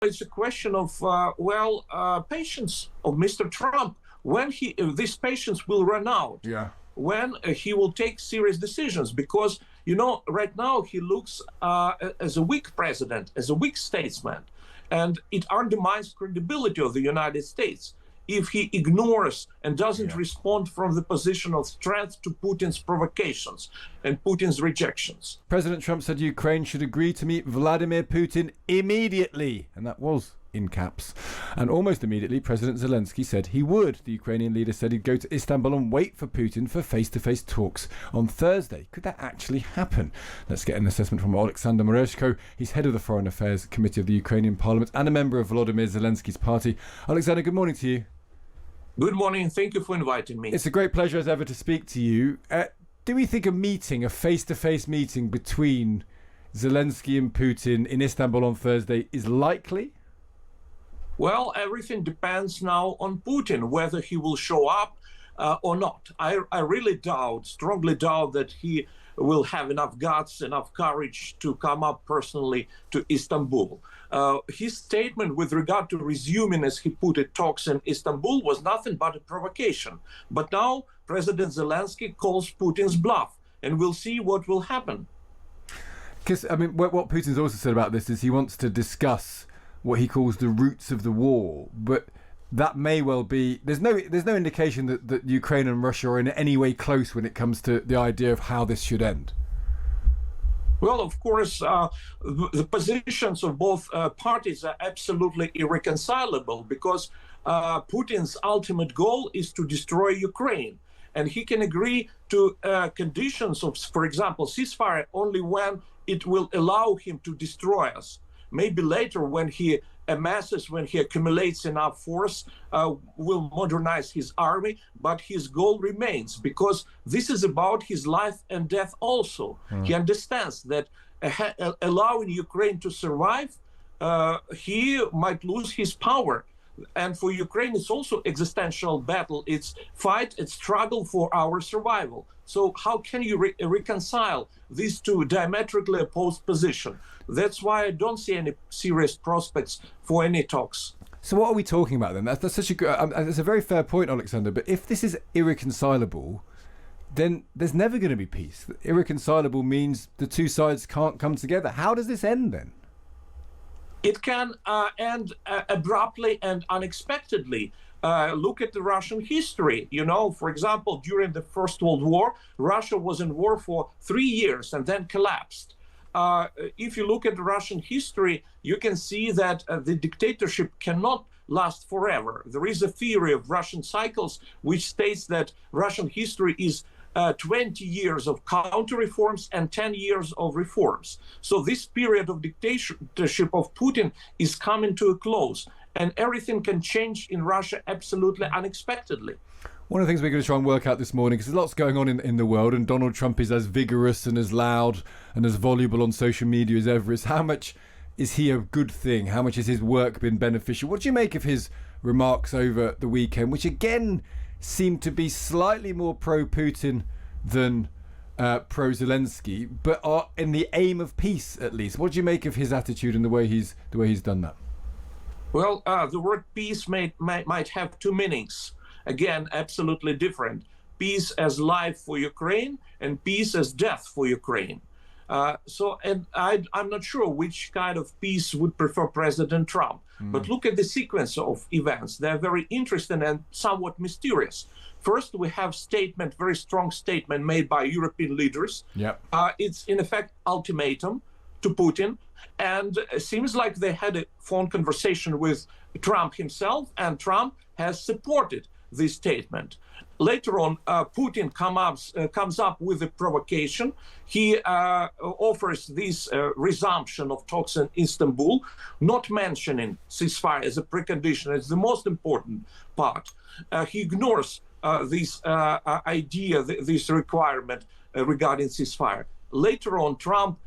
it's a question of, patience of Mr. Trump. When this patience will run out, when he will take serious decisions, because, right now he looks as a weak president, as a weak statesman, and it undermines credibility of the United States if he ignores and doesn't respond from the position of strength to Putin's provocations and Putin's rejections. President Trump said Ukraine should agree to meet Vladimir Putin immediately, and that was in caps. And almost immediately, President Zelensky said he would. The Ukrainian leader said he'd go to Istanbul and wait for Putin for face-to-face talks on Thursday. Could that actually happen? Let's get an assessment from Oleksandr Merezhko. He's head of the Foreign Affairs Committee of the Ukrainian Parliament and a member of Volodymyr Zelensky's party. Alexander, good morning to you. Good morning. Thank you for inviting me. It's a great pleasure as ever to speak to you. Do we think a face-to-face meeting between Zelensky and Putin in Istanbul on Thursday is likely? Well, everything depends now on Putin, whether he will show up or not. I really strongly doubt that he will have enough guts, enough courage to come up personally to Istanbul. His statement with regard to resuming, as he put it, talks in Istanbul was nothing but a provocation. But now President Zelensky calls Putin's bluff, and we'll see what will happen. Because, what Putin's also said about this is he wants to discuss what he calls the roots of the war, but that may well be, there's no indication that Ukraine and Russia are in any way close when it comes to the idea of how this should end. Well, of course, the positions of both parties are absolutely irreconcilable, because Putin's ultimate goal is to destroy Ukraine. And he can agree to conditions of, for example, ceasefire only when it will allow him to destroy us. Maybe later, when he accumulates enough force, will modernize his army, but his goal remains, because this is about his life and death also. He understands that allowing Ukraine to survive, he might lose his power. And for Ukraine, it's also existential battle. It's fight, it's struggle for our survival. So how can you reconcile these two diametrically opposed positions? That's why I don't see any serious prospects for any talks. So what are we talking about then? That's such a good, that's a very fair point, Alexander. But if this is irreconcilable, then there's never going to be peace. Irreconcilable means the two sides can't come together. How does this end then? It can end abruptly and unexpectedly. Look at the Russian history. For example, during the First World War, Russia was in war for 3 years and then collapsed. If you look at Russian history, you can see that the dictatorship cannot last forever. There is a theory of Russian cycles which states that Russian history is 20 years of counter-reforms and 10 years of reforms. So this period of dictatorship of Putin is coming to a close, and everything can change in Russia absolutely unexpectedly. One of the things we're going to try and work out this morning, because there's lots going on in the world, and Donald Trump is as vigorous and as loud and as voluble on social media as ever, is how much is he a good thing? How much has his work been beneficial? What do you make of his remarks over the weekend, which again seem to be slightly more pro-Putin than pro-Zelensky, but are in the aim of peace at least? What do you make of his attitude and the way he's done that? Well, the word peace might have two meanings. Again, absolutely different. Peace as life for Ukraine and peace as death for Ukraine. I'm not sure which kind of peace would prefer President Trump. But look at the sequence of events. They're very interesting and somewhat mysterious. First, we have very strong statement made by European leaders. It's in effect ultimatum to Putin. And it seems like they had a phone conversation with Trump himself, and Trump has supported this statement. Later on, Putin comes up with a provocation. He offers this resumption of talks in Istanbul, not mentioning ceasefire as a precondition. It's the most important part. He ignores this idea, this requirement regarding ceasefire. Later on, Trump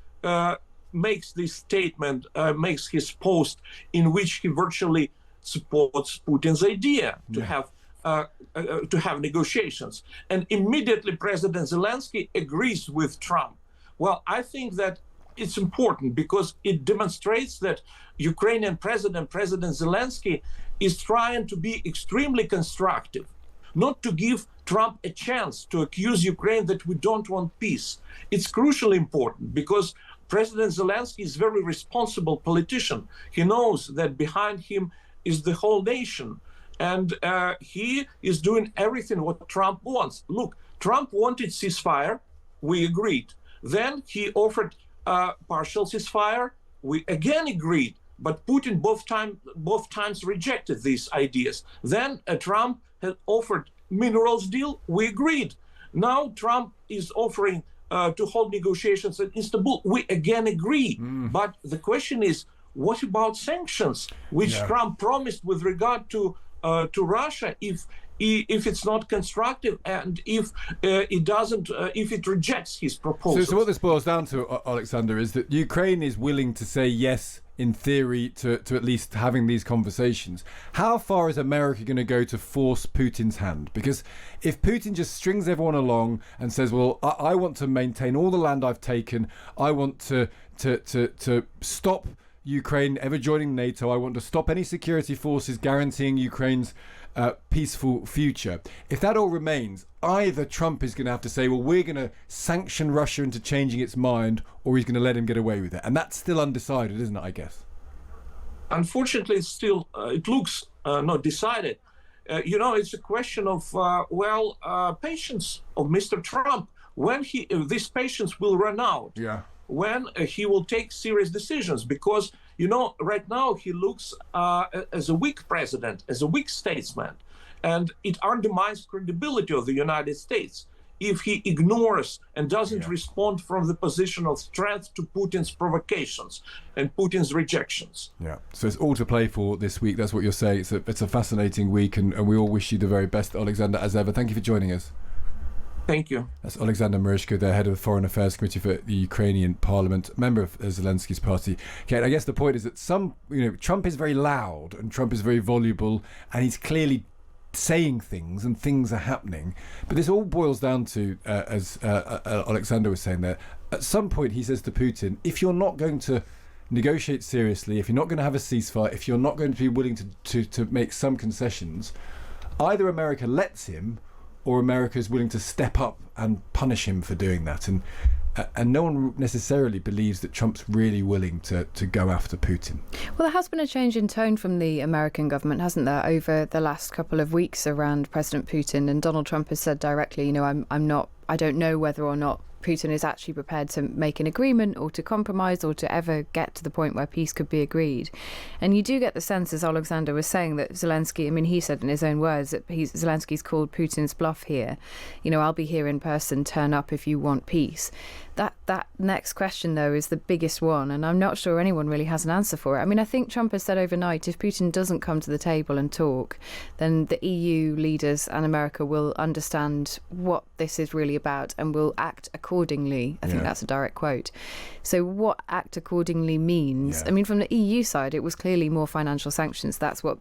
makes this statement, makes his post in which he virtually supports Putin's idea to have negotiations. And immediately President Zelensky agrees with Trump. Well, I think that it's important because it demonstrates that Ukrainian President Zelensky is trying to be extremely constructive, not to give Trump a chance to accuse Ukraine that we don't want peace. It's crucially important because President Zelensky is a very responsible politician. He knows that behind him is the whole nation. And he is doing everything what Trump wants. Look, Trump wanted ceasefire. We agreed. Then he offered partial ceasefire. We again agreed. But Putin both times rejected these ideas. Then Trump had offered minerals deal. We agreed. Now Trump is offering to hold negotiations in Istanbul. We again agree. But the question is, what about sanctions, which Trump promised with regard to Russia if it's not constructive and if it rejects his proposals? So what this boils down to, Oleksandr, is that Ukraine is willing to say yes in theory to at least having these conversations. How far is America going to go to force Putin's hand? Because if Putin just strings everyone along and says, well, I want to maintain all the land I've taken, I want to stop Ukraine ever joining NATO, I want to stop any security forces guaranteeing Ukraine's peaceful future. If that all remains, either Trump is going to have to say, well, we're going to sanction Russia into changing its mind, or he's going to let him get away with it. And that's still undecided, isn't it, I guess? Unfortunately, it's still, it looks not decided. It's a question of, patience of Mr. Trump. When this patience will run out. Yeah. When he will take serious decisions, because right now he looks as a weak president, as a weak statesman, and it undermines credibility of the United States if he ignores and doesn't respond from the position of strength to Putin's provocations and Putin's rejections. Yeah, so it's all to play for this week. That's what you're saying. It's a fascinating week, and we all wish you the very best, Oleksandr, as ever. Thank you for joining us. Thank you. That's Oleksandr Merezhko, the head of the Foreign Affairs Committee for the Ukrainian Parliament, member of Zelensky's party. Okay, and I guess the point is that Trump is very loud and Trump is very voluble, and he's clearly saying things and things are happening. But this all boils down to, as Oleksandr was saying there, at some point he says to Putin, if you're not going to negotiate seriously, if you're not going to have a ceasefire, if you're not going to be willing to make some concessions, either America lets him or America is willing to step up and punish him for doing that. And no one necessarily believes that Trump's really willing to go after Putin. Well, there has been a change in tone from the American government, hasn't there, over the last couple of weeks around President Putin. And Donald Trump has said directly, I don't know whether or not Putin is actually prepared to make an agreement or to compromise or to ever get to the point where peace could be agreed. And you do get the sense, as Oleksandr was saying, that Zelensky, he said in his own words that Zelensky's called Putin's bluff here. I'll be here in person, turn up if you want peace. That next question, though, is the biggest one, and I'm not sure anyone really has an answer for it. I think Trump has said overnight, if Putin doesn't come to the table and talk, then the EU leaders and America will understand what this is really about and will act accordingly. I think that's a direct quote. So what act accordingly means, from the EU side, it was clearly more financial sanctions. That's what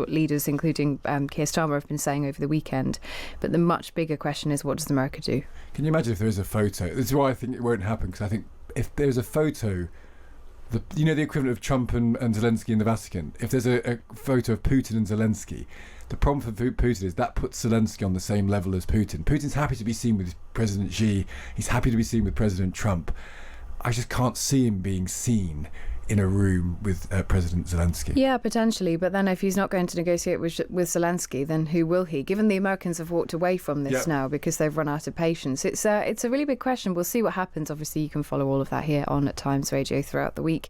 leaders, including Keir Starmer, have been saying over the weekend. But the much bigger question is, what does America do? Can you imagine if there is a photo? This is why I think it won't happen, because I think if there's a photo, the equivalent of Trump and Zelensky in the Vatican, if there's a photo of Putin and Zelensky, the problem for Putin is that puts Zelensky on the same level as Putin. Putin's happy to be seen with President Xi. He's happy to be seen with President Trump. I just can't see him being seen in a room with President Zelensky. Yeah, potentially. But then if he's not going to negotiate with Zelensky, then who will he? Given the Americans have walked away from this now because they've run out of patience. It's a really big question. We'll see what happens. Obviously, you can follow all of that here on At Times Radio throughout the week.